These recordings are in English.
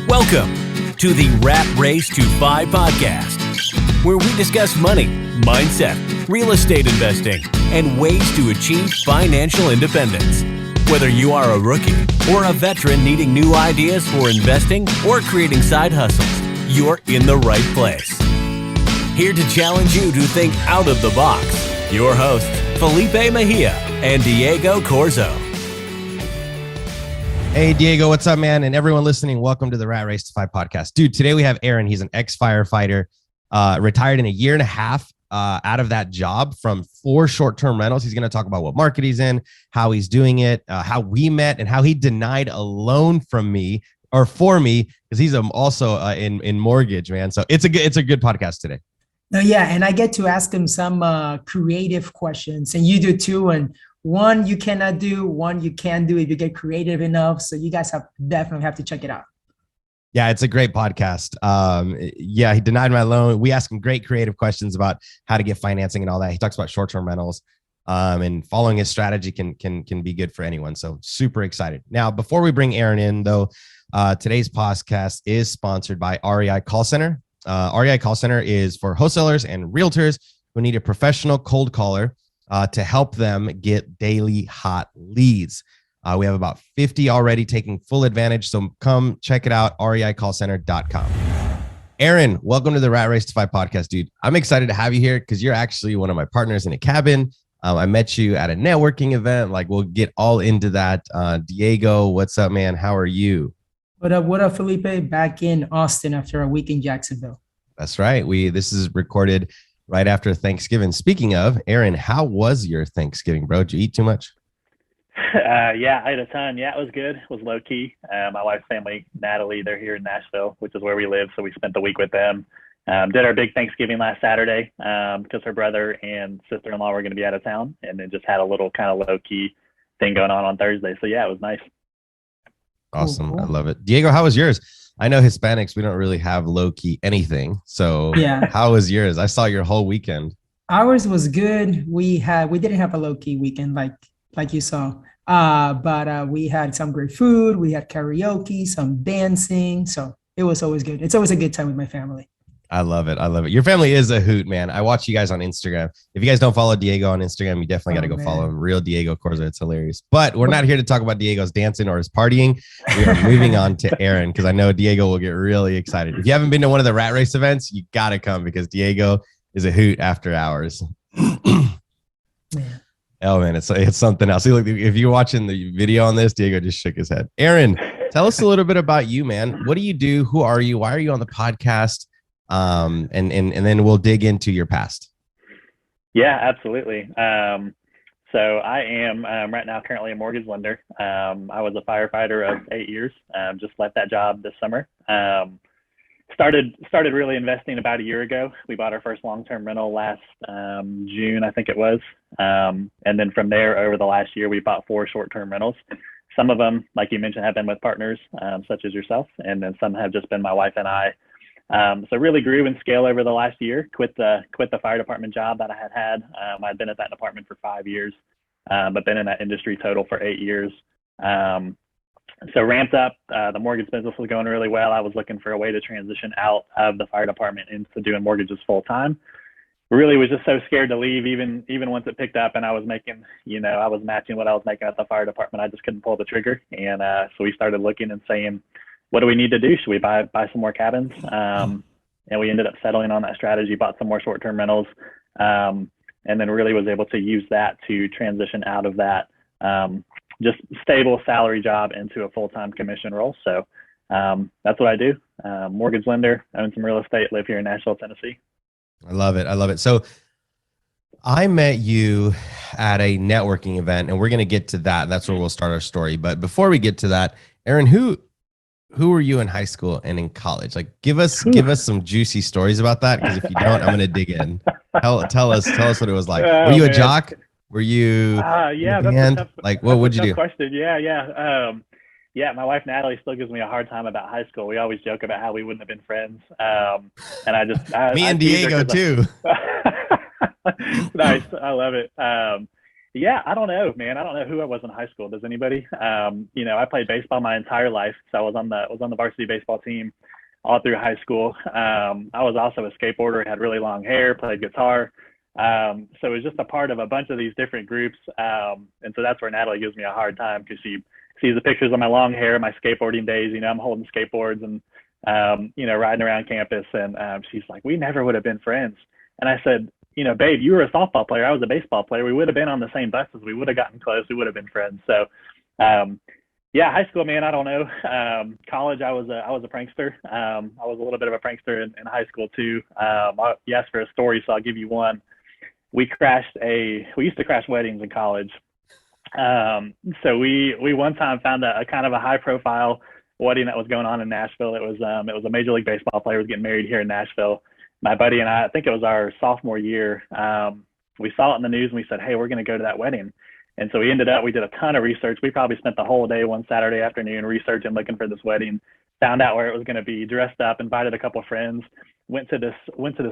Welcome to the Rat Race to 5 podcast, where we discuss money, mindset, real estate investing, and ways to achieve financial independence. Whether you are a rookie or a veteran needing new ideas for investing or creating side hustles, you're in the right place. Here to challenge you to think out of the box, your hosts, Felipe Mejia and Diego Corzo. Hey, Diego, what's up, man? And everyone listening, welcome to the Rat Race to 5 podcast. Dude, today we have Aaron. He's an ex-firefighter, retired in a year and a half out of that job from 4 short-term rentals. He's going to talk about what market he's in, how he's doing it, how we met, and how he denied a loan from me or for me, because he's also in mortgage, man. So it's a good podcast today. No, yeah, and I get to ask him some creative questions, and you do too. And one you cannot do, one you can do if you get creative enough. So you guys definitely have to check it out. Yeah, it's a great podcast. Yeah, he denied my loan. We asked him great creative questions about how to get financing and all that. He talks about short-term rentals, and following his strategy can be good for anyone. So super excited. Now, before we bring Aaron in, though, today's podcast is sponsored by REI Call Center. REI Call Center is for wholesalers and realtors who need a professional cold caller to help them get daily hot leads. We have about 50 already taking full advantage. So come check it out, reicallcenter.com. Aaron, welcome to the Rat Race to 5 podcast, dude. I'm excited to have you here because you're actually one of my partners in a cabin. I met you at a networking event. Like, we'll get all into that. Diego, what's up, man? How are you? What up, Felipe? Back in Austin after a week in Jacksonville. That's right. This is recorded right after Thanksgiving. Speaking of, Aaron, how was your Thanksgiving, bro? Did you eat too much? Yeah, I ate a ton. Yeah, it was good. It was low key. My wife's family, Natalie, they're here in Nashville, which is where we live. So we spent the week with them. Did our big Thanksgiving last Saturday because her brother and sister-in-law were going to be out of town, and then just had a little kind of low key thing going on Thursday. So yeah, it was nice. Awesome. Cool. I love it. Diego, how was yours? I know Hispanics, we don't really have low key anything. So yeah, how was yours? I saw your whole weekend. Ours was good. We didn't have a low key weekend like you saw. But we had some great food. We had karaoke, some dancing. So it was always good. It's always a good time with my family. I love it. I love it. Your family is a hoot, man. I watch you guys on Instagram. If you guys don't follow Diego on Instagram, you definitely got to go follow him. Real Diego Corzo. It's hilarious. But we're not here to talk about Diego's dancing or his partying. We are moving on to Aaron because I know Diego will get really excited. If you haven't been to one of the Rat Race events, you got to come because Diego is a hoot after hours. Oh, man, it's something else. See, look, if you're watching the video on this, Diego just shook his head. Aaron, tell us a little bit about you, man. What do you do? Who are you? Why are you on the podcast? And then we'll dig into your past. Yeah, absolutely. So I am right now currently a mortgage lender. I was a firefighter of 8 years. Just left that job this summer. Started really investing about a year ago. We bought our first long-term rental last June, I think it was. And then from there, over the last year, we bought 4 short-term rentals. Some of them, like you mentioned, have been with partners such as yourself, and then some have just been my wife and I. So really grew and scaled over the last year. Quit the fire department job that I had. I'd been at that department for 5 years, but been in that industry total for 8 years. So ramped up. The mortgage business was going really well. I was looking for a way to transition out of the fire department into doing mortgages full time. Really was just so scared to leave, even once it picked up and I was making, I was matching what I was making at the fire department. I just couldn't pull the trigger. And so we started looking and saying, what do we need to do? Should we buy some more cabins? And we ended up settling on that strategy, bought some more short-term rentals, and then really was able to use that to transition out of that just stable salary job into a full-time commission role. So that's what I do. Mortgage lender, own some real estate, live here in Nashville, Tennessee. I love it. I love it. So I met you at a networking event, and we're going to get to that. That's where we'll start our story. But before we get to that, Aaron, who were you in high school and in college? Like, give us some juicy stories about that. Because if you don't, I'm going to dig in. Tell us what it was like. Were you a jock? Were you yeah, that's like what would you do? Question. Yeah, my wife Natalie still gives me a hard time about high school. We always joke about how we wouldn't have been friends. And I me and Diego too. Nice, I love it. Yeah, I don't know, man. I don't know who I was in high school. Does anybody? I played baseball my entire life, so I was on the varsity baseball team all through high school. I was also a skateboarder, had really long hair, played guitar. So it was just a part of a bunch of these different groups. And so that's where Natalie gives me a hard time because she sees the pictures of my long hair, my skateboarding days. I'm holding skateboards and riding around campus, and she's like, "We never would have been friends." And I said, "Babe, you were a softball player. I was a baseball player. We would have been on the same buses. We would have gotten close. We would have been friends." So, yeah, high school, man, I don't know. College, I was a prankster. I was a little bit of a prankster in high school too. You asked for a story, so I'll give you one. We used to crash weddings in college. So we one time found a kind of a high profile wedding that was going on in Nashville. It was a Major League Baseball player was getting married here in Nashville. My buddy and I think it was our sophomore year. We saw it in the news and we said, "Hey, we're going to go to that wedding." And so we did a ton of research. We probably spent the whole day one Saturday afternoon researching, looking for this wedding, found out where it was going to be, dressed up, invited a couple of friends, went to this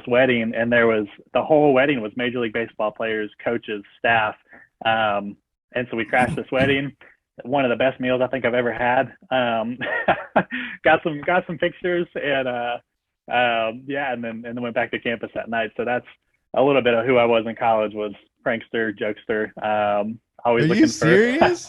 wedding, and the whole wedding was Major League Baseball players, coaches, staff. And so we crashed this wedding. One of the best meals I think I've ever had. Got some pictures and and then went back to campus that night. So that's a little bit of who I was in college, was prankster, jokester. Always Are looking you serious?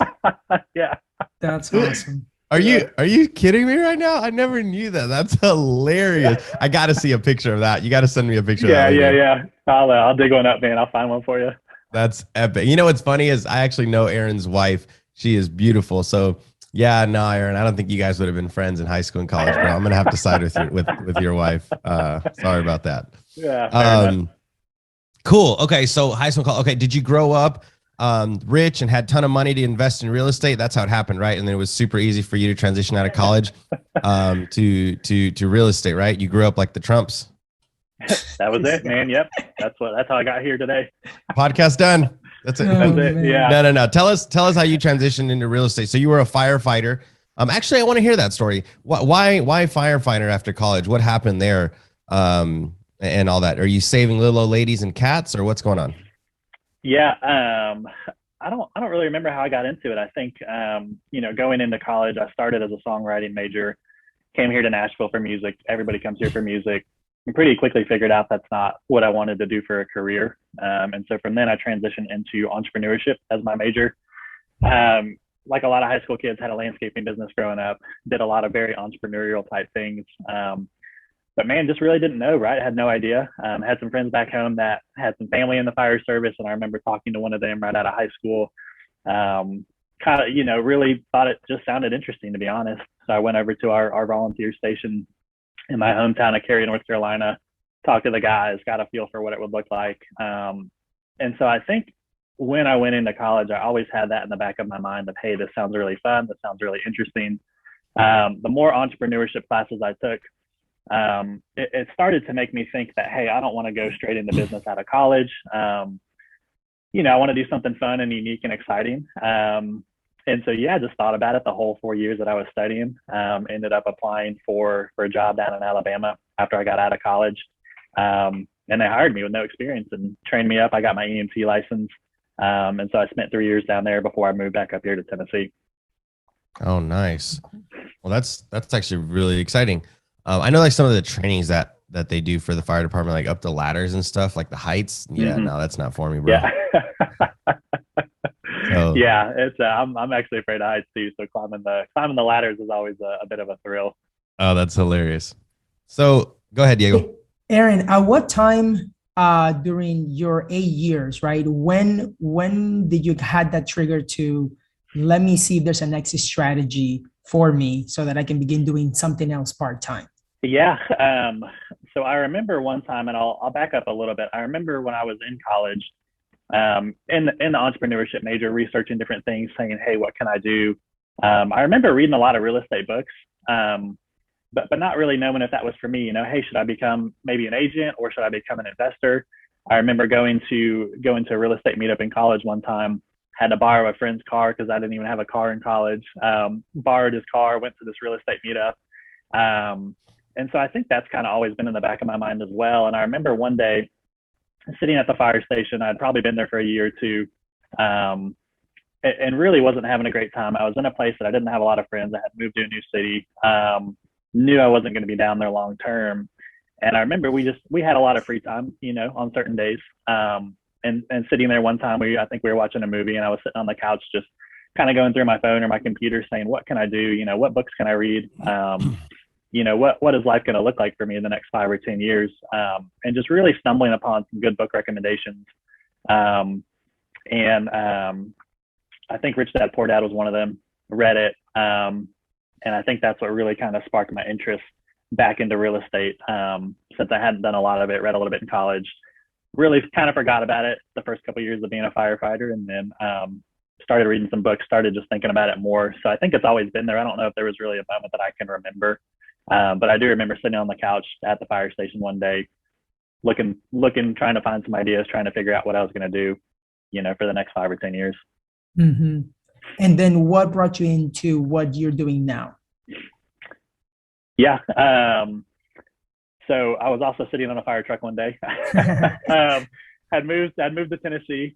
Yeah. That's awesome. Are you kidding me right now? I never knew that. That's hilarious. I got to see a picture of that. You got to send me a picture. Yeah, of that later. yeah. I'll dig one up, man. I'll find one for you. That's epic. What's funny is I actually know Aaron's wife. She is beautiful. So yeah, no, Aaron, I don't think you guys would have been friends in high school and college, bro. I'm gonna have to side with your wife. Sorry about that. Yeah. Cool. Okay, so high school, college. Okay, did you grow up rich and had a ton of money to invest in real estate? That's how it happened, right? And then it was super easy for you to transition out of college to real estate, right? You grew up like the Trumps. That was it, man. Yep. That's how I got here today. Podcast done. That's it. Oh, That's it. Yeah. No. Tell us how you transitioned into real estate. So you were a firefighter. Actually, I want to hear that story. Why firefighter after college? What happened there? And all that. Are you saving little old ladies and cats, or what's going on? Yeah. I don't really remember how I got into it. I think going into college, I started as a songwriting major, came here to Nashville for music. Everybody comes here for music. And pretty quickly figured out that's not what I wanted to do for a career. And so from then I transitioned into entrepreneurship as my major. Like a lot of high school kids, had a landscaping business growing up, did a lot of very entrepreneurial type things. But man, just really didn't know, right? I had no idea. Had some friends back home that had some family in the fire service. And I remember talking to one of them right out of high school. Really thought it just sounded interesting, to be honest. So I went over to our volunteer station in my hometown of Cary, North Carolina, talked to the guys, got a feel for what it would look like. And so I think when I went into college, I always had that in the back of my mind of, hey, this sounds really fun. This sounds really interesting. The more entrepreneurship classes I took, it started to make me think that, hey, I don't want to go straight into business out of college. I want to do something fun and unique and exciting. And so, I just thought about it the whole 4 years that I was studying. Ended up applying for a job down in Alabama after I got out of college. And they hired me with no experience and trained me up. I got my EMT license. And so I spent 3 years down there before I moved back up here to Tennessee. Oh, nice. Well, that's actually really exciting. I know like some of the trainings that they do for the fire department, like up the ladders and stuff, like the heights. Yeah, no, that's not for me, bro. Yeah. So, yeah, it's I'm actually afraid of heights too. So climbing the ladders is always a bit of a thrill. Oh, that's hilarious. So go ahead, Diego. Aaron, at what time during your 8 years, right? When did you had that trigger to let me see if there's an exit strategy for me so that I can begin doing something else part-time? Yeah. So I remember one time, and I'll back up a little bit. I remember when I was in college, in the entrepreneurship major, researching different things, saying, hey, what can I do? I remember reading a lot of real estate books, but not really knowing if that was for me. Hey, should I become maybe an agent or should I become an investor? I remember going to a real estate meetup in college one time, had to borrow a friend's car because I didn't even have a car in college, borrowed his car, went to this real estate meetup. And so I think that's kind of always been in the back of my mind as well. And I remember one day sitting at the fire station, I'd probably been there for a year or two, And really wasn't having a great time. I was in a place that I didn't have a lot of friends. I had moved to a new city, knew I wasn't going to be down there long term. And I remember we had a lot of free time, on certain days. And sitting there one time, I think we were watching a movie, and I was sitting on the couch just kind of going through my phone or my computer saying, what can I do? What books can I read? What is life going to look like for me in the next 5 or 10 years? And just really stumbling upon some good book recommendations. I think Rich Dad Poor Dad was one of them. Read it. And I think that's what really kind of sparked my interest back into real estate. Since I hadn't done a lot of it, read a little bit in college, really kind of forgot about it the first couple of years of being a firefighter, and then started reading some books, started just thinking about it more. So I think it's always been there. I don't know if there was really a moment that I can remember, but I do remember sitting on the couch at the fire station one day, looking, trying to find some ideas, trying to figure out what I was going to do, for the next 5 or 10 years. Mm-hmm. And then what brought you into what you're doing now? Yeah. So I was also sitting on a fire truck one day. Had moved to Tennessee.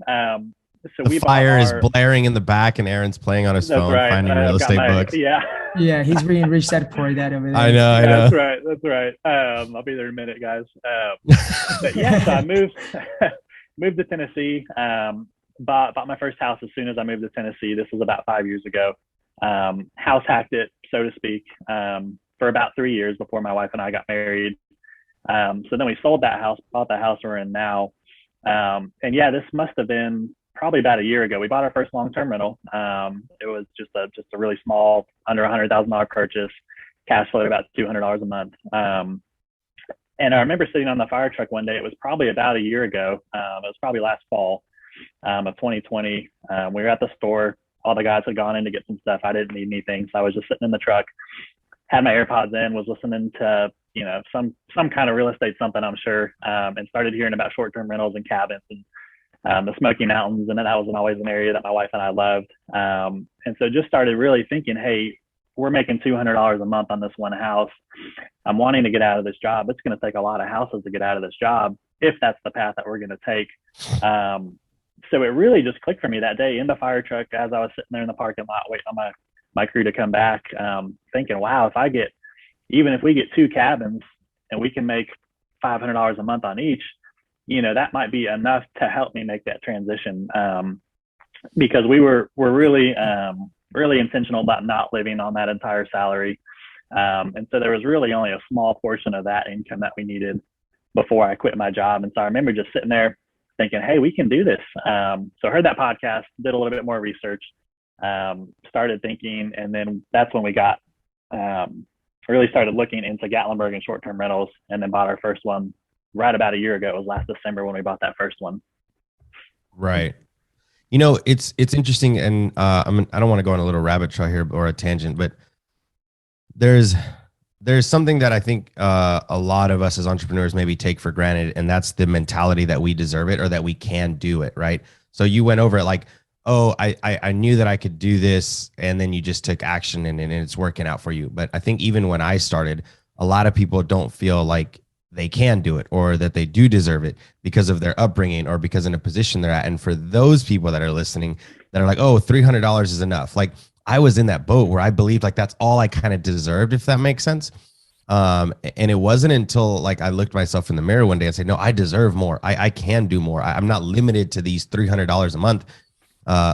So the fire is blaring in the back, and Aaron's playing on his phone, finding real estate books. Yeah, he's reading Rich Dad Poor Dad over there. I know. That's right. I'll be there in a minute, guys. But yeah, so I moved to Tennessee. Bought my first house as soon as I moved to Tennessee. This was about 5 years ago. House hacked it, so to speak, for about 3 years before my wife and I got married. So then we sold that house, bought the house we're in now. And yeah, this must have been probably about a year ago. We bought our first long-term rental. It was just a really small, under $100,000 purchase, cash flow about $200 a month. And I remember sitting on the fire truck one day. It was probably about a year ago. It was probably last fall of 2020. We were at the store. All the guys had gone in to get some stuff. I didn't need anything, so I was just sitting in the truck, had my AirPods in, was listening to some kind of real estate something, I'm sure, and started hearing about short-term rentals and cabins and the Smoky Mountains, and that wasn't always an area that my wife and I loved. And so just started really thinking, hey, we're making $200 a month on this one house. I'm wanting to get out of this job. It's going to take a lot of houses to get out of this job if that's the path that we're going to take. So it really just clicked for me that day in the fire truck as I was sitting there in the parking lot waiting on my crew to come back, thinking, wow, even if we get 2 cabins and we can make $500 a month on each, that might be enough to help me make that transition. Because we're really intentional about not living on that entire salary. And so there was really only a small portion of that income that we needed before I quit my job. And so I remember just sitting there thinking, hey, we can do this. So I heard that podcast, did a little bit more research, started thinking, and then that's when we really started looking into Gatlinburg and short-term rentals, and then bought our first one right about a year ago. It was last December when we bought that first one. Right. It's interesting, and I don't want to go on a little rabbit trail here or a tangent, but there's something that I think a lot of us as entrepreneurs maybe take for granted, and that's the mentality that we deserve it or that we can do it, right? So you went over it like, oh, I knew that I could do this, and then you just took action and it's working out for you. But I think even when I started, a lot of people don't feel like they can do it or that they do deserve it because of their upbringing or because in a position they're at. And for those people that are listening that are like, oh, $300 is enough. Like I was in that boat where I believed like that's all I kind of deserved, if that makes sense. And it wasn't until like I looked myself in the mirror one day and said, no, I deserve more. I can do more. I'm not limited to these $300 a month.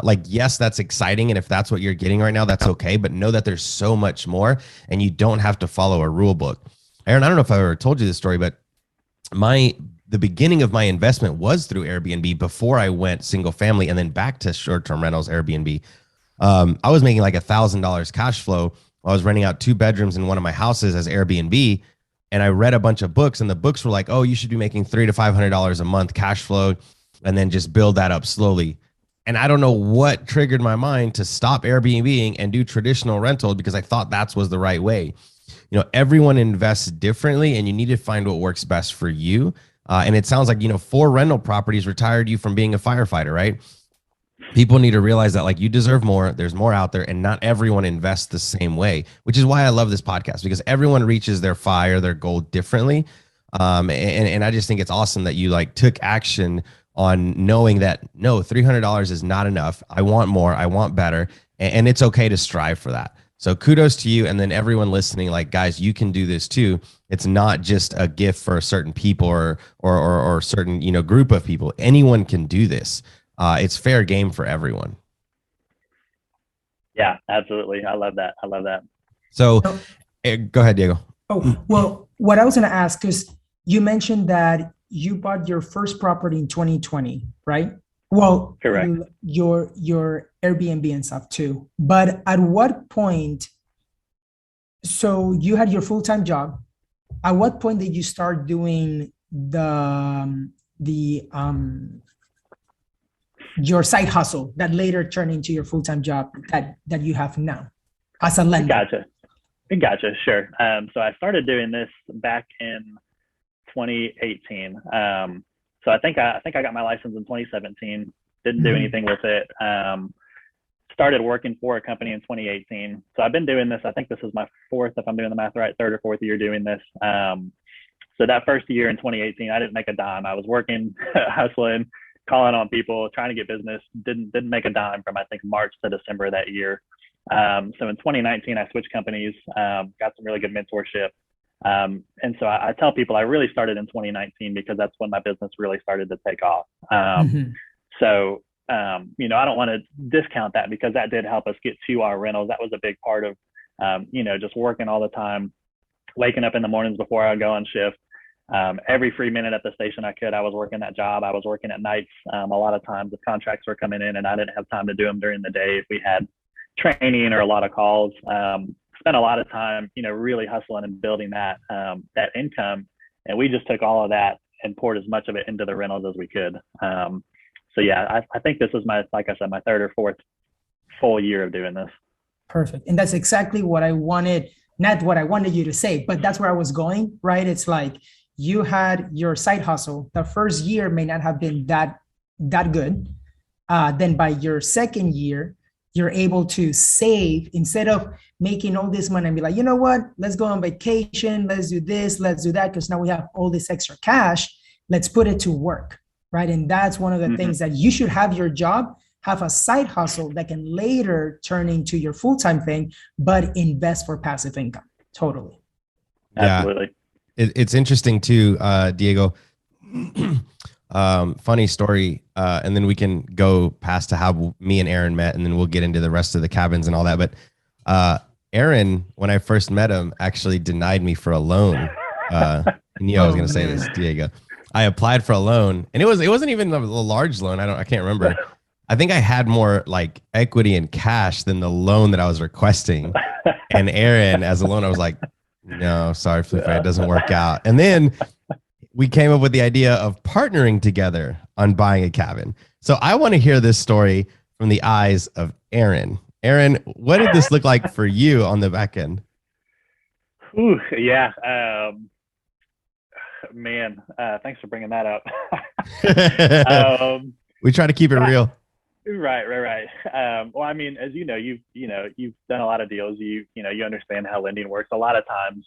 Like, yes, that's exciting. And if that's what you're getting right now, that's okay. But know that there's so much more and you don't have to follow a rule book. Aaron, I don't know if I ever told you this story, but the beginning of my investment was through Airbnb before I went single family and then back to short-term rentals, Airbnb. I was making like $1,000 cash flow. I was renting out 2 bedrooms in one of my houses as Airbnb. And I read a bunch of books, and the books were like, oh, you should be making $300 to $500 a month cash flow and then just build that up slowly. And I don't know what triggered my mind to stop Airbnb and do traditional rental because I thought that was the right way. Everyone invests differently and you need to find what works best for you. And it sounds like, 4 rental properties retired you from being a firefighter, right? People need to realize that like you deserve more. There's more out there and not everyone invests the same way, which is why I love this podcast because everyone reaches their fire, their goal differently. And I just think it's awesome that you like took action on knowing that no, $300 is not enough. I want more. I want better. And it's okay to strive for that. So kudos to you. And then everyone listening, like, guys, you can do this too. It's not just a gift for certain people or certain, group of people. Anyone can do this. It's fair game for everyone. Yeah, absolutely. I love that. So go ahead, Diego. Oh, well, what I was going to ask is, you mentioned that you bought your first property in 2020, right? Well, correct. Your Airbnb and stuff too. But at what point, so you had your full-time job. At what point did you start doing your side hustle that later turned into your full-time job that you have now as a lender? Gotcha. Sure. So I started doing this back in 2018. So I think I got my license in 2017. Didn't do anything with it. Started working for a company in 2018. So I've been doing this. I think this is my fourth, if I'm doing the math right, third or fourth year doing this. So that first year in 2018, I didn't make a dime. I was working, hustling, calling on people, trying to get business. Didn't make a dime from, I think, March to December that year. So in 2019, I switched companies, got some really good mentorship. And so I tell people I really started in 2019 because that's when my business really started to take off. So, I don't want to discount that because that did help us get to our rentals. That was a big part of, just working all the time, waking up in the mornings before I go on shift. Every free minute at the station I could, I was working that job. I was working at nights. A lot of times the contracts were coming in and I didn't have time to do them during the day if we had training or a lot of calls. Spent a lot of time, really hustling and building that income. And we just took all of that and poured as much of it into the rentals as we could. So yeah, I think this is like I said, my third or fourth full year of doing this. Perfect. And that's exactly what I wanted, not what I wanted you to say, but that's where I was going, right? It's like you had your side hustle. The first year may not have been that good. Then by your second year, you're able to save instead of making all this money and be like, you know what, let's go on vacation. Let's do this, let's do that. Because now we have all this extra cash. Let's put it to work, right? And that's one of the things that you should have your job, have a side hustle that can later turn into your full-time thing, but invest for passive income. Totally. Absolutely. It's interesting too, Diego. Funny story. And then we can go past to how me and Aaron met, and then we'll get into the rest of the cabins and all that. But Aaron, when I first met him, actually denied me for a loan. I knew I was going to say this, Diego. I applied for a loan, and it wasn't even a large loan. I can't remember. I think I had more like equity and cash than the loan that I was requesting. And Aaron, as a loan, I was like, no, sorry, Felipe, it doesn't work out. And then we came up with the idea of partnering together on buying a cabin. So I want to hear this story from the eyes of Aaron. Aaron, what did this look like for you on the back end? Ooh, yeah. Man, thanks for bringing that up. We try to keep it real. Right. Well, I mean, as you've done a lot of deals. You understand how lending works. A lot of times,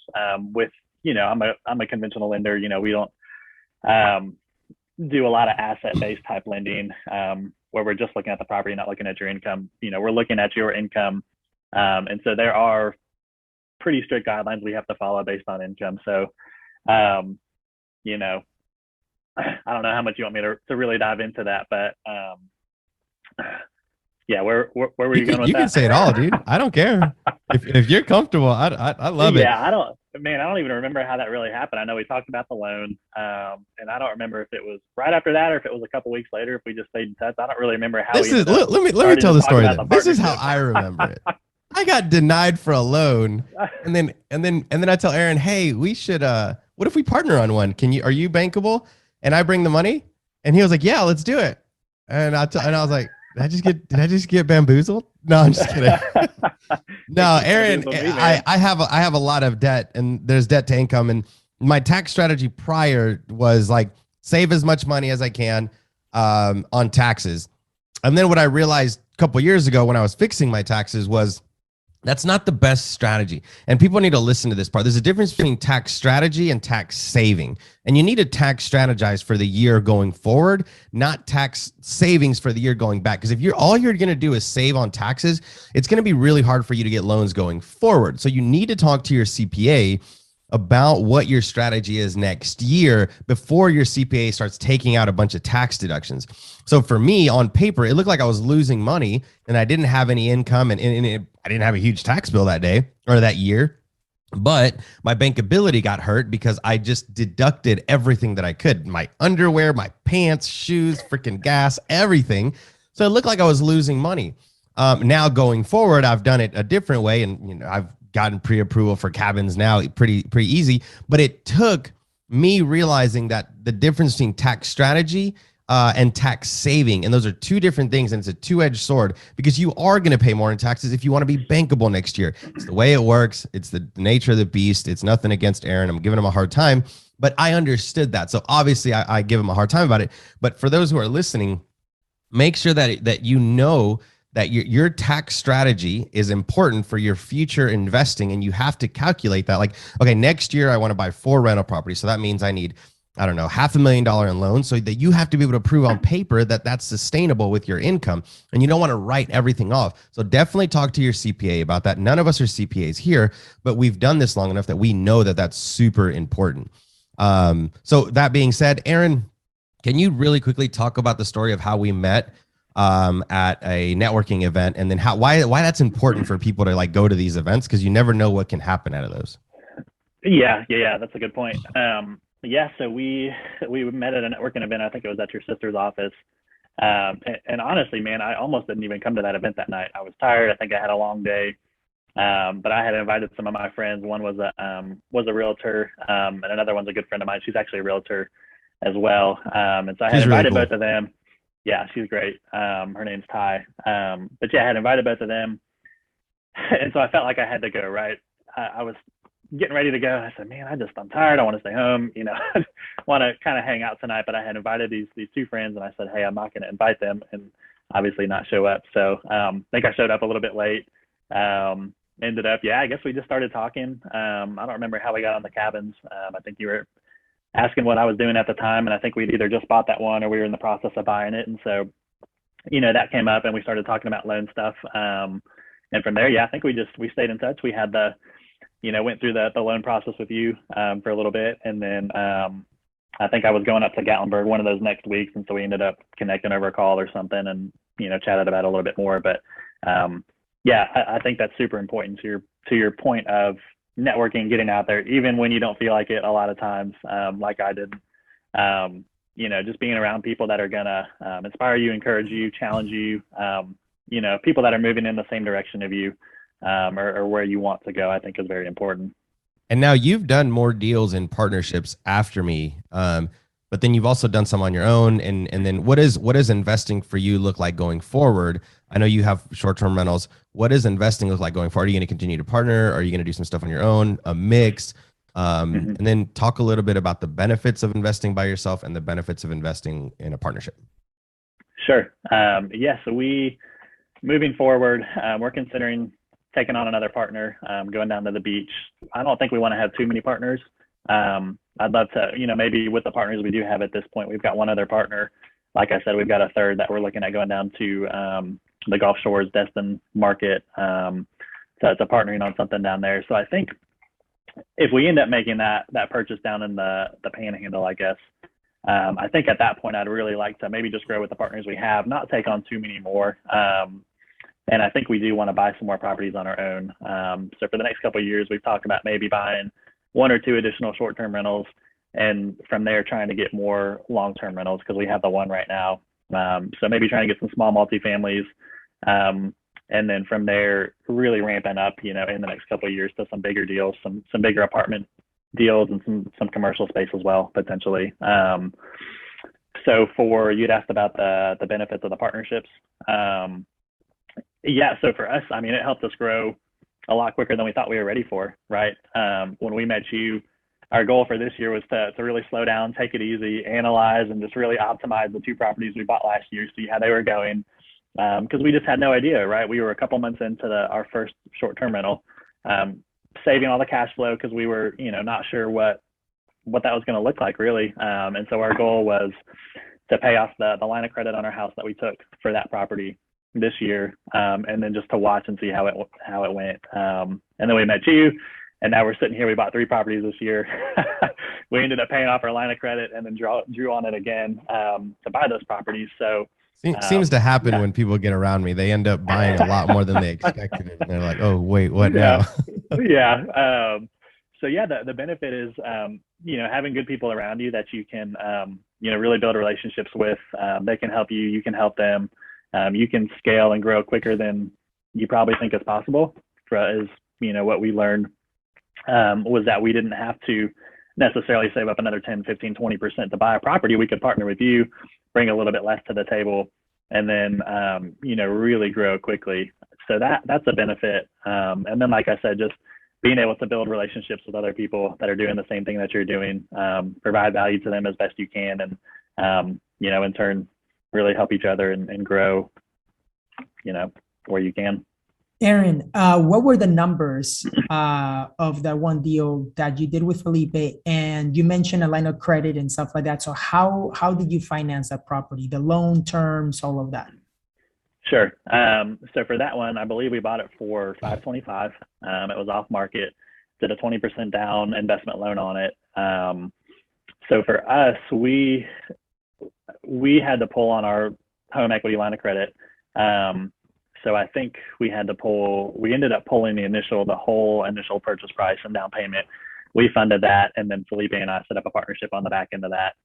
with I'm a conventional lender. We don't do a lot of asset-based type lending, where we're just looking at the property, not looking at your income. We're looking at your income, and so there are pretty strict guidelines we have to follow based on income. So, I don't know how much you want me to really dive into that, but yeah, where were you going with that? You can say it all, dude. I don't care. If you're comfortable, I love it. Yeah, I don't even remember how that really happened. I know we talked about the loan, and I don't remember if it was right after that or if it was a couple weeks later, if we just stayed in touch. I don't really remember how. Let me tell the story then. This is how I remember it. I got denied for a loan, and then I tell Aaron, hey, we should what if we partner on one? Are you bankable? And I bring the money, and he was like, yeah, let's do it. And I was like, did I just get bamboozled? No, I'm just kidding. No, Aaron, I have a lot of debt, and there's debt to income. And my tax strategy prior was like save as much money as I can on taxes. And then what I realized a couple of years ago when I was fixing my taxes was That's not the best strategy. And people need to listen to this part. There's a difference between tax strategy and tax saving. And you need to tax strategize for the year going forward, not tax savings for the year going back. Because if all you're going to do is save on taxes, it's going to be really hard for you to get loans going forward. So you need to talk to your CPA about what your strategy is next year before your CPA starts taking out a bunch of tax deductions. So for me, on paper, it looked like I was losing money and I didn't have any income, and I didn't have a huge tax bill that day or that year. But my bankability got hurt because I just deducted everything that I could: my underwear, my pants, shoes, freaking gas, everything. So it looked like I was losing money. Now going forward, I've done it a different way, and I've gotten pre-approval for cabins now pretty easy. But it took me realizing that the difference between tax strategy and tax saving, and those are two different things, and it's a two-edged sword, because you are going to pay more in taxes if you want to be bankable next year. It's the way it works. It's the nature of the beast. It's nothing against Aaron. I'm giving him a hard time, but I understood that. So obviously I give him a hard time about it. But for those who are listening, make sure that you know that your tax strategy is important for your future investing, and you have to calculate that. Like, okay, next year I want to buy 4 rental properties, so that means I need, I don't know, $500,000 in loans, so that you have to be able to prove on paper that that's sustainable with your income, and you don't want to write everything off. So definitely talk to your CPA about that. None of us are CPAs here, but we've done this long enough that we know that that's super important. So that being said, Aaron, can you really quickly talk about the story of how we met at a networking event, and then why that's important for people to like go to these events, because you never know what can happen out of those. Yeah, that's a good point. So we met at a networking event. I think it was at your sister's office. And honestly, man, I almost didn't even come to that event that night. I was tired. I think I had a long day. But I had invited some of my friends. One was a realtor, and another one's a good friend of mine. She's actually a realtor as well. And so I had invited both of them. Yeah, she's great. Her name's Ty. But yeah, I had invited both of them. And so I felt like I had to go, right? I was getting ready to go. I said, man, I'm tired. I want to stay home. I want to kind of hang out tonight. But I had invited these 2 friends, and I said, hey, I'm not going to invite them and obviously not show up. So I think I showed up a little bit late. Ended up, I guess we just started talking. I don't remember how we got on the cabins. I think you were asking what I was doing at the time, and I think we'd either just bought that one or we were in the process of buying it. And so, that came up, and we started talking about loan stuff. And from there, I think we stayed in touch. We had went through the loan process with you for a little bit. And then I think I was going up to Gatlinburg one of those next weeks. And so we ended up connecting over a call or something, and, chatted about it a little bit more. But I think that's super important to your point of networking, getting out there, even when you don't feel like it a lot of times, like I did. Just being around people that are gonna inspire you, encourage you, challenge you, people that are moving in the same direction of you, or where you want to go, I think is very important. And now you've done more deals and partnerships after me, but then you've also done some on your own. And then what does investing for you look like going forward? I know you have short-term rentals. What does investing look like going forward? Are you going to continue to partner? Are you going to do some stuff on your own, a mix? And then talk a little bit about the benefits of investing by yourself and the benefits of investing in a partnership. Sure. So moving forward, we're considering taking on another partner, going down to the beach. I don't think we want to have too many partners. I'd love to, maybe with the partners we do have at this point, we've got one other partner. Like I said, we've got a third that we're looking at going down to the Gulf Shores, Destin market. So it's a partnering on something down there. So I think if we end up making that purchase down in the Panhandle, I guess, I think at that point, I'd really like to maybe just grow with the partners we have, not take on too many more. And I think we do want to buy some more properties on our own. So for the next couple of years, we've talked about maybe buying 1 or 2 additional short-term rentals, and from there trying to get more long-term rentals, because we have the one right now. So maybe trying to get some small multifamilies, and then from there really ramping up, in the next couple of years to some bigger deals, some bigger apartment deals, and some commercial space as well, potentially. So you'd asked about the benefits of the partnerships. So for us, it helped us grow a lot quicker than we thought we were ready for, right? When we met you, our goal for this year was to really slow down, take it easy, analyze, and just really optimize the 2 properties we bought last year, see how they were going. because we just had no idea, right? We were a couple months into our first short-term rental, saving all the cash flow because we were, not sure what that was going to look like really. And so our goal was to pay off the line of credit on our house that we took for that property this year, and then just to watch and see how it went. And then we met you, and now we're sitting here. We bought 3 properties this year. We ended up paying off our line of credit and then drew on it again to buy those properties. So seems to happen when people get around me. They end up buying a lot more than they expected, and they're like, "Oh, wait, what now?" Yeah. So yeah, the benefit is, having good people around you that you can, really build relationships with. They can help you. You can help them. You can scale and grow quicker than you probably think is possible. What we learned was that we didn't have to necessarily save up another 10, 15, 20% to buy a property. We could partner with you, bring a little bit less to the table, and then, really grow quickly. So that's a benefit. And then, like I said, just being able to build relationships with other people that are doing the same thing that you're doing, provide value to them as best you can, and, in turn, really help each other and grow, where you can. Aaron, what were the numbers of that one deal that you did with Felipe? And you mentioned a line of credit and stuff like that. So how did you finance that property, the loan terms, all of that? Sure. So for that one, I believe we bought it for $525. It was off market, did a 20% down investment loan on it. So for us, we had to pull on our home equity line of credit. So I think we ended up pulling the whole initial purchase price and down payment. We funded that, and then Felipe and I set up a partnership on the back end of that.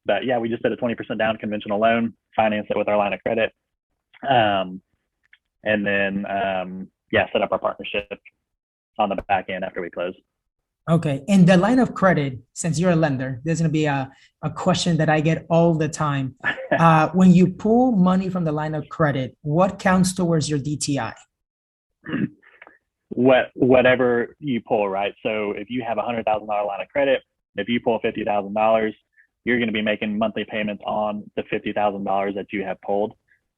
But yeah, we just did a 20% down conventional loan, financed it with our line of credit, and then set up our partnership on the back end after we closed. Okay, and the line of credit, since you're a lender, there's going to be a question that I get all the time. When you pull money from the line of credit, what counts towards your DTI? Whatever you pull, right? So if you have a $100,000 line of credit, if you pull $50,000, you're going to be making monthly payments on the $50,000 that you have pulled.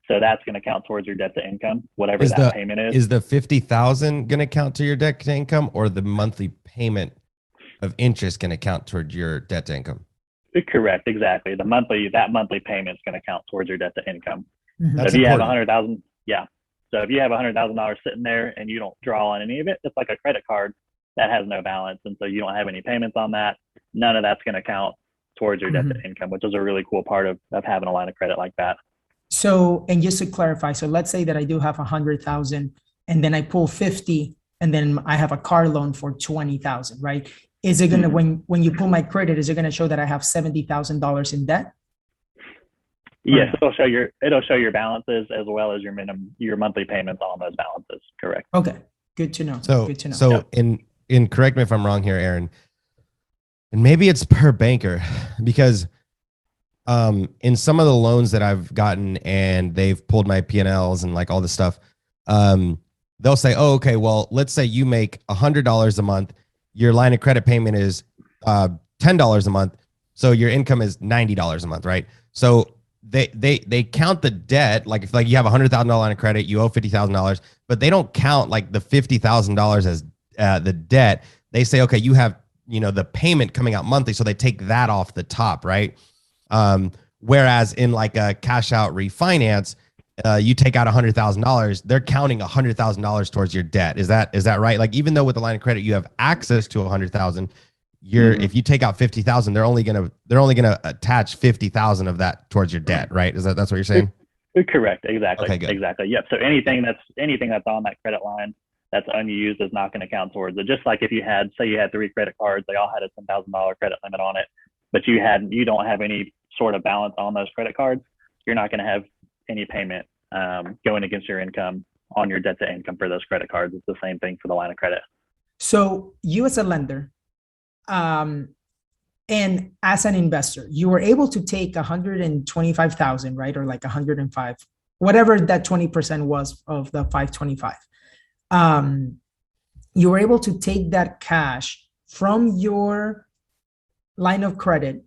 So that's going to count towards your debt to income, whatever that payment is. Is the $50,000 going to count to your debt to income, or the monthly payment of interest going to count towards your debt to income? Correct, exactly. That monthly payment is going to count towards your debt to income. Mm-hmm. So if you have $100,000, So if you have $100,000 sitting there and you don't draw on any of it, it's like a credit card that has no balance, and so you don't have any payments on that. None of that's going to count towards your debt to income, which is a really cool part of having a line of credit like that. So, and just to clarify, so let's say that I do have 100,000 and then I pull 50 and then I have a car loan for 20,000, right? Is it going to, when you pull my credit, is it going to show that I have $70,000 in debt? Yes, it'll show your balances as well as your monthly payments on those balances. Correct. Okay. Good to know. So in correct me if I'm wrong here, Aaron, and maybe it's per banker, because in some of the loans that I've gotten and they've pulled my P&Ls and like all this stuff, they'll say, oh, okay, well, let's say you make $100 a month. Your line of credit payment is $10 a month. So your income is $90 a month, right? So they count the debt, like if you have $100,000 line of credit, you owe $50,000, but they don't count like the $50,000 as the debt. They say, okay, you have, the payment coming out monthly. So they take that off the top, right? Whereas in like a cash out refinance, you take out $100,000, they're counting $100,000 towards your debt. Is that right? Like, even though with the line of credit, you have access to 100,000, if you take out 50,000, they're only going to attach 50,000 of that towards your debt, right? That's what you're saying? Correct. Exactly. Okay, good. Exactly. Yep. So anything that's on that credit line that's unused is not going to count towards it. Just like if you had 3 credit cards, they all had a $10,000 credit limit on it, but you don't have any sort of balance on those credit cards, you're not going to have any payment going against your income on your debt to income for those credit cards. It's the same thing for the line of credit. So you as a lender, and as an investor, you were able to take 125,000, right? Or like 105, whatever that 20% was of the 525. You were able to take that cash from your line of credit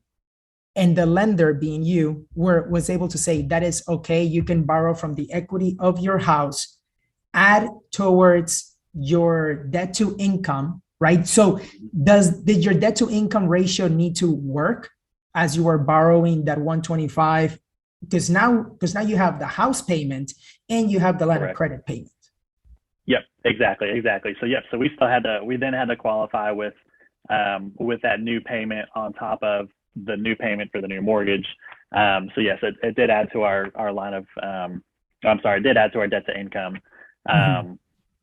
and the lender, being you, was able to say that is okay, you can borrow from the equity of your house, add towards your debt to income, right? So did your debt to income ratio need to work as you were borrowing that 125? Because now you have the house payment and you have the line of credit payment. Yep, exactly. So we then had to qualify with that new payment on top of the new payment for the new mortgage. So yes, it did add to our line of, it did add to our debt to income.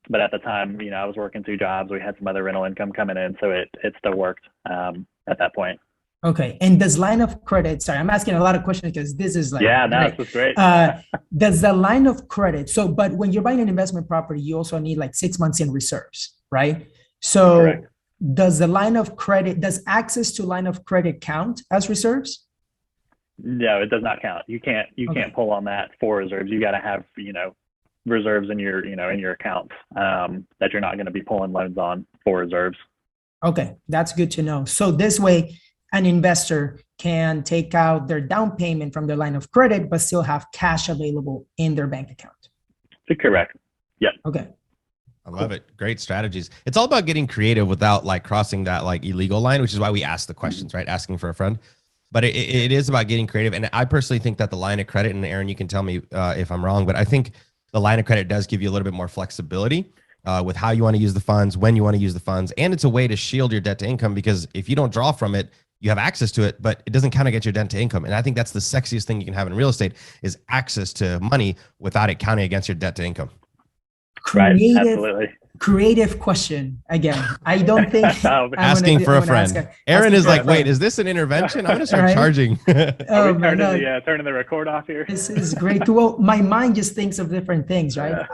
But at the time, I was working 2 jobs. We had some other rental income coming in, so it still worked at that point. Okay. And does line of credit, sorry, I'm asking a lot of questions because this is like, this is great. Does the line of credit, but when you're buying an investment property, you also need like 6 months in reserves, right? So correct. Does access to line of credit count as reserves? No, it does not count. You can't pull on that for reserves. You got to have, reserves in your accounts that you're not going to be pulling loans on for reserves. Okay. That's good to know. So this way, an investor can take out their down payment from their line of credit, but still have cash available in their bank account. Correct. Yep. Okay. I love it. Great strategies. It's all about getting creative without like crossing that like illegal line, which is why we ask the questions, right? Asking for a friend. But it is about getting creative. And I personally think that the line of credit, and Aaron, you can tell me if I'm wrong, but I think the line of credit does give you a little bit more flexibility with how you want to use the funds, when you want to use the funds. And it's a way to shield your debt to income, because if you don't draw from it, you have access to it, but it doesn't count against your debt to income. And I think that's the sexiest thing you can have in real estate, is access to money without it counting against your debt to income. Creative question again. I don't think asking for a friend. Aaron is like, wait, is this an intervention? I'm gonna start charging. Turning the record off here. This is great. Well, my mind just thinks of different things, right?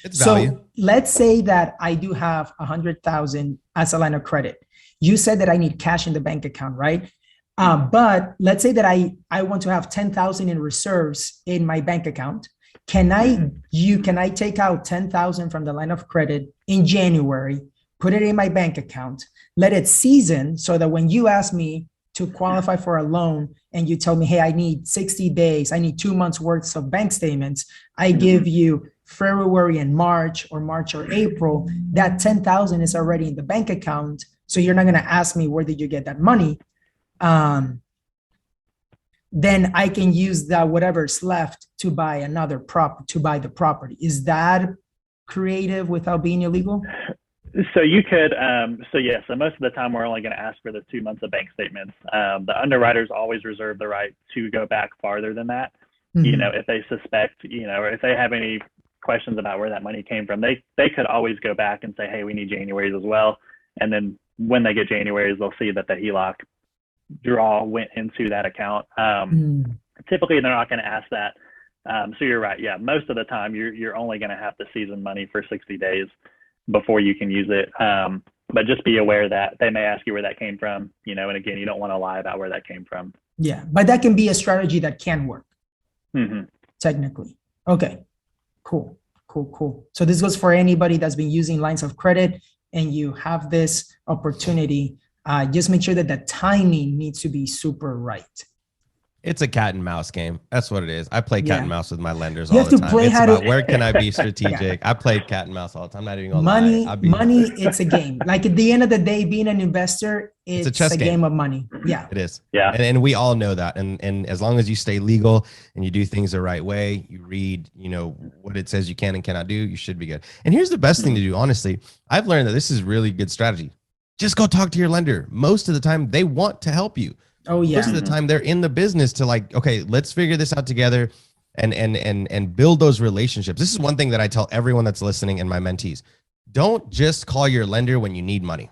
It's value. So let's say that I do have 100,000 as a line of credit. You said that I need cash in the bank account, right? But let's say that I want to have 10,000 in reserves in my bank account. Can I take out 10,000 from the line of credit in January, put it in my bank account, let it season, so that when you ask me to qualify for a loan and you tell me, hey, I need 60 days, I need 2 months worth of bank statements, I give you February and March or April, that 10,000 is already in the bank account. So you're not going to ask me, where did you get that money? Then I can use that whatever's left to buy the property. Is that creative without being illegal? So you could, so most of the time we're only going to ask for the 2 months of bank statements. The underwriters always reserve the right to go back farther than that. If they suspect, or if they have any questions about where that money came from, they could always go back and say, hey, we need January's as well. And then when they get January's, they'll see that the HELOC draw went into that account. Typically, they're not going to ask that. So you're right. Yeah, most of the time, you're only going to have to season money for 60 days before you can use it. But just be aware that they may ask you where that came from. And again, you don't want to lie about where that came from. Yeah, but that can be a strategy that can work. Technically. Okay. Cool. So this goes for anybody that's been using lines of credit and you have this opportunity. Just make sure that the timing needs to be super right. It's a cat and mouse game. That's what it is. I play cat and mouse with my lenders all the time. It's about where can I be strategic. I play cat and mouse all the time. I'm not even gonna lie. Money, it's a game. Like at the end of the day, being an investor, it's a chess game of money. Yeah, it is. Yeah, and we all know that. And as long as you stay legal and you do things the right way, you read, what it says you can and cannot do, you should be good. And here's the best thing to do. Honestly, I've learned that this is really good strategy. Just go talk to your lender. Most of the time, they want to help you. Oh yeah. Most of the time they're in the business to like, okay, let's figure this out together and build those relationships. This is one thing that I tell everyone that's listening and my mentees. Don't just call your lender when you need money.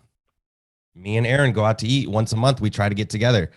Me and Aaron go out to eat once a month. We try to get together.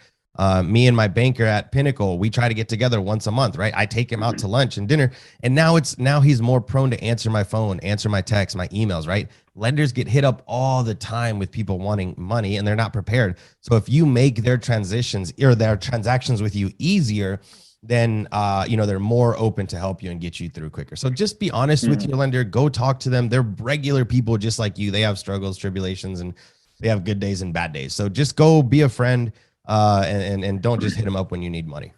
Me and my banker at Pinnacle, we try to get together once a month, right? I take him out to lunch and dinner. And now he's more prone to answer my phone, answer my texts, my emails, right? Lenders get hit up all the time with people wanting money and they're not prepared. So if you make their transitions or their transactions with you easier, then they're more open to help you and get you through quicker. So just be honest with your lender. Go talk to them. They're regular people just like you. They have struggles, tribulations, and they have good days and bad days. So just go be a friend. and don't just hit them up when you need money.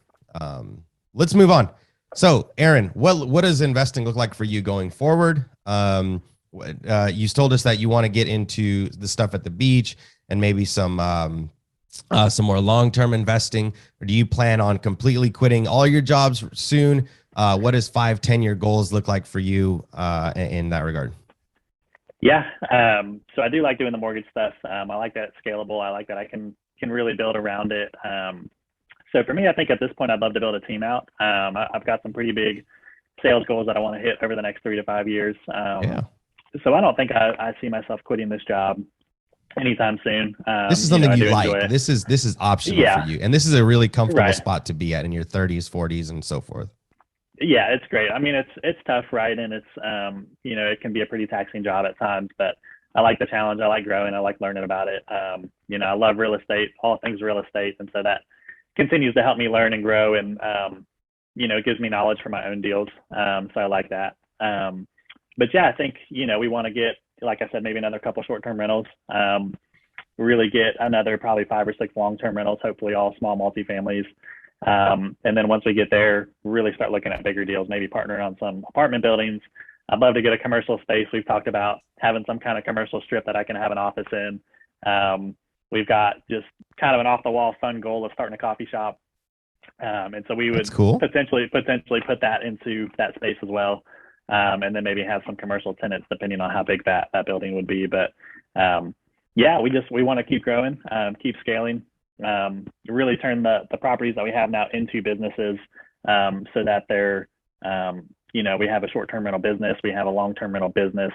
Let's move on. So, Aaron, what does investing look like for you going forward? You told us that you want to get into the stuff at the beach and maybe some more long-term investing. Or do you plan on completely quitting all your jobs soon? What does 5-10 year goals look like for you in that regard? Yeah. So I do like doing the mortgage stuff. I like that it's scalable. I like that I can really build around it. So for me, I think at this point, I'd love to build a team out. I've got some pretty big sales goals that I want to hit over the next 3 to 5 years. So I don't think I see myself quitting this job anytime soon. This is something you like. This is optional for you. And this is a really comfortable spot to be at in your 30s, 40s, and so forth. Yeah, it's great. I mean, it's tough, right? And it's, it can be a pretty taxing job at times, but I like the challenge. I like growing. I like learning about it. I love real estate, all things real estate. And so that continues to help me learn and grow. And, it gives me knowledge for my own deals. So I like that. But yeah, I think, we want to get, like I said, maybe another couple short-term rentals, really get another probably 5 or 6 long-term rentals, hopefully all small multifamilies. And then once we get there, really start looking at bigger deals, maybe partner on some apartment buildings. I'd love to get a commercial space. We've talked about having some kind of commercial strip that I can have an office in. We've got just kind of an off-the-wall fun goal of starting a coffee shop. And so we would potentially put that into that space as well. And then maybe have some commercial tenants depending on how big that building would be. But we want to keep growing, keep scaling, really turn the properties that we have now into businesses, so that they're, we have a short-term rental business, we have a long-term rental business,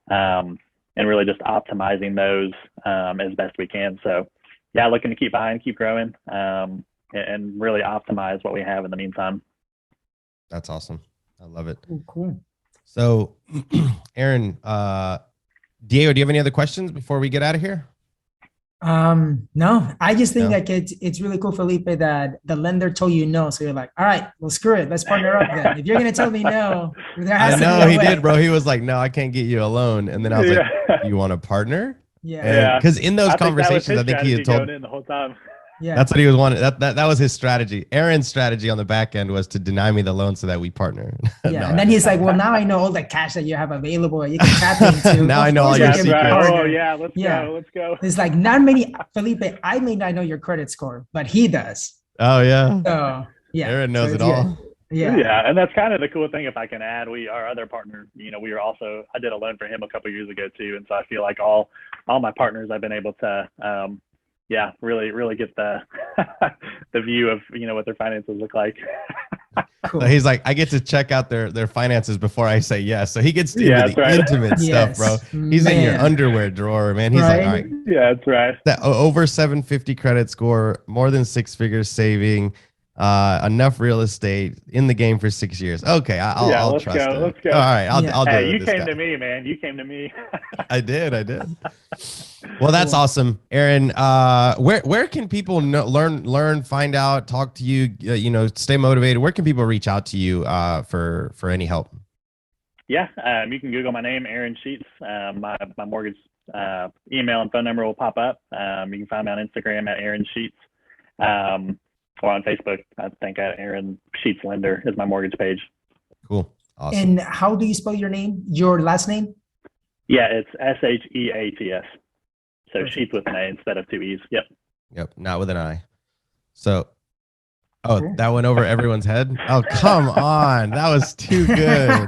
and really just optimizing those as best we can. So looking to keep buying, keep growing, and really optimize what we have in the meantime. That's awesome. I love it. Oh, cool. So, Aaron, Diego, do you have any other questions before we get out of here? No, I just think like it's really cool, Felipe, that the lender told you no. So you're like, all right, well, screw it. Let's partner up then. If you're going to tell me no, there has to be a way. He did, bro. He was like, no, I can't get you a loan. And then I was like, you want to partner? Yeah. Because in those conversations, I think he had told in the whole time. Yeah, that's what he was wanting. That was his strategy. Aaron's strategy on the back end was to deny me the loan so that we partner. Yeah, and then he's like, "Well, now I know all the cash that you have available. You can tap into." Now I know all your secrets. Oh yeah, let's go. It's like not many, Felipe. I may not know your credit score, but he does. Oh yeah. So yeah, Aaron knows it all. Yeah, and that's kind of the cool thing. If I can add, our other partner, we were also, I did a loan for him a couple of years ago too, and so I feel like all my partners I've been able to. Really get the the view of what their finances look like. Cool. So he's like, I get to check out their finances before I say yes. So he gets into the intimate stuff, bro. He's in your underwear drawer, man. He's like, all right. Yeah, that's right. That over 750 credit score, more than 6 figures saving, enough real estate, in the game for 6 years. Okay, I'll trust it. Let's go. All right, I'll do it. You came to me, man. You came to me. I did. Well, that's awesome, Aaron. Where can people learn, find out, talk to you? Stay motivated. Where can people reach out to you for any help? Yeah, you can Google my name, Aaron Sheats. My mortgage email and phone number will pop up. You can find me on Instagram at Aaron Sheats, or on Facebook. I think at Aaron Sheats Lender is my mortgage page. Cool. Awesome. And how do you spell your name? Your last name? Yeah, it's Sheats. So Sheets with an A instead of 2 E's. Yep. Not with an I. So, that went over everyone's head. Oh, come on. That was too good.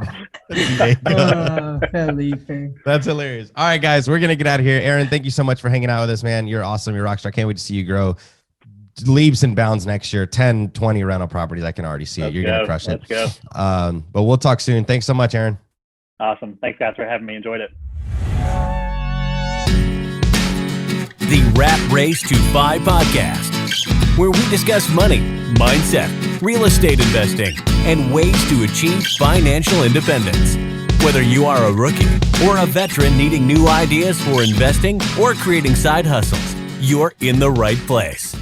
Felipe. That's hilarious. All right, guys, we're going to get out of here. Aaron, thank you so much for hanging out with us, man. You're awesome. You're a rock star. Can't wait to see you grow leaps and bounds next year. 10, 20 rental properties. I can already see it. You're going to crush it. Let's go. But we'll talk soon. Thanks so much, Aaron. Awesome. Thanks, guys, for having me. Enjoyed it. The Rat Race to 5 podcast, where we discuss money, mindset, real estate investing, and ways to achieve financial independence. Whether you are a rookie or a veteran needing new ideas for investing or creating side hustles, you're in the right place.